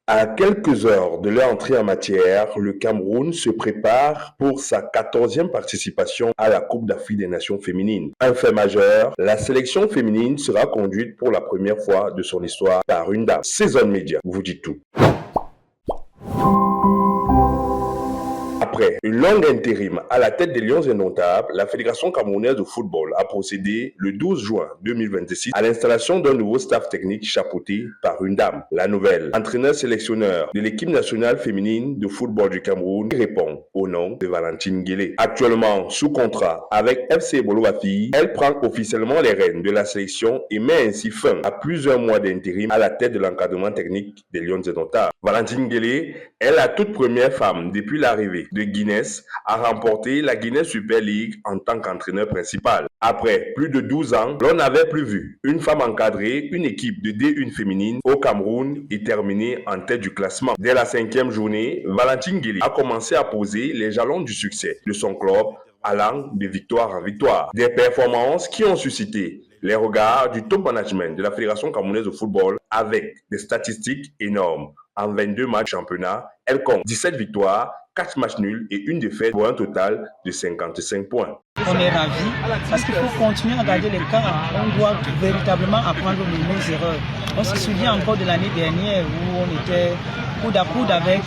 À quelques heures de leur entrée en matière, le Cameroun se prépare pour sa 14e participation à la Coupe d'Afrique des Nations féminines. Un fait majeur, la sélection féminine sera conduite pour la première fois de son histoire par une dame. Saison Média vous dit tout. Après une longue intérim à la tête des Lions indomptables, la Fédération camerounaise de football a procédé le 12 juin 2026 à l'installation d'un nouveau staff technique chapeauté par une dame. La nouvelle entraîneur-sélectionneur de l'équipe nationale féminine de football du Cameroun répond au nom de Valentine Guélé. Actuellement sous contrat avec FC Bolo-Bafille, elle prend officiellement les rênes de la sélection et met ainsi fin à plusieurs mois d'intérim à la tête de l'encadrement technique des Lions indomptables. Valentine Guélé est la toute première femme depuis l'arrivée de Guinness à remporter la Guinness Super League en tant qu'entraîneur principal. Après plus de 12 ans, l'on n'avait plus vu une femme encadrer une équipe de D1 féminine au Cameroun et terminer en tête du classement. Dès la 5e journée, Valentine Guélé a commencé à poser les jalons du succès de son club, allant de victoire en victoire. Des performances qui ont suscité les regards du top management de la Fédération camerounaise de football avec des statistiques énormes. En 22 matchs championnat, elle compte 17 victoires, 4 matchs nuls et une défaite pour un total de 55 points. On est ravis parce qu'il faut continuer à garder les cas. On doit véritablement apprendre de nos erreurs. On se souvient encore de l'année dernière où on était coude à coude avec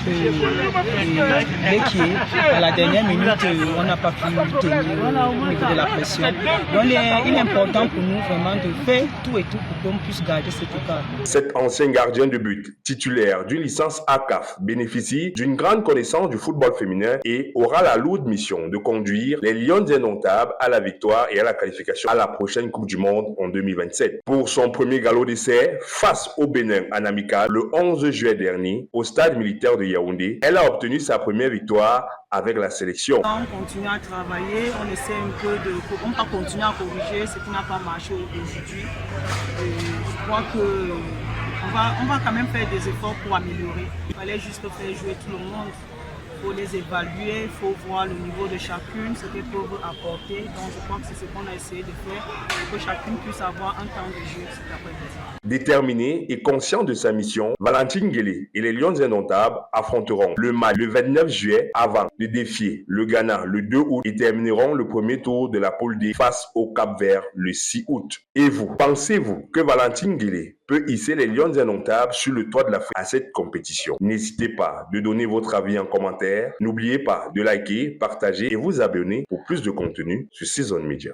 l'équipe. À la dernière minute, on n'a pas pu tenir au niveau de la pression. Donc il est important pour nous vraiment de faire tout et tout pour qu'on puisse garder cet écart. Cet ancien gardien de but, titulaire d'une licence ACAF, bénéficie d'une grande connaissance du football féminin et aura la lourde mission de conduire les Lions indomptables à la victoire et à la qualification à la prochaine Coupe du Monde en 2027. Pour son premier galop d'essai face au Bénin en amical le 11 juillet dernier au stade militaire de Yaoundé, elle a obtenu sa première victoire avec la sélection. On continue à travailler, on essaie un peu on va continuer à corriger ce qui n'a pas marché aujourd'hui. Je crois que on va quand même faire des efforts pour améliorer. Il fallait juste faire jouer tout le monde. Il faut les évaluer, il faut voir le niveau de chacune, ce qu'elles peuvent apporter. Donc je crois que c'est ce qu'on a essayé de faire pour que chacune puisse avoir un temps de jeu cet après-midi. Déterminée et consciente de sa mission, Valentine Guélé et les Lions indomptables affronteront le Mali le 29 juillet avant de défier le Ghana le 2 août et termineront le premier tour de la poule D face au Cap-Vert le 6 août. Et vous, pensez-vous que Valentine Guélé peut hisser les Lions indomptables sur le toit de l'Afrique à cette compétition? N'hésitez pas de donner votre avis en commentaire. N'oubliez pas de liker, partager et vous abonner pour plus de contenu sur Saison Média.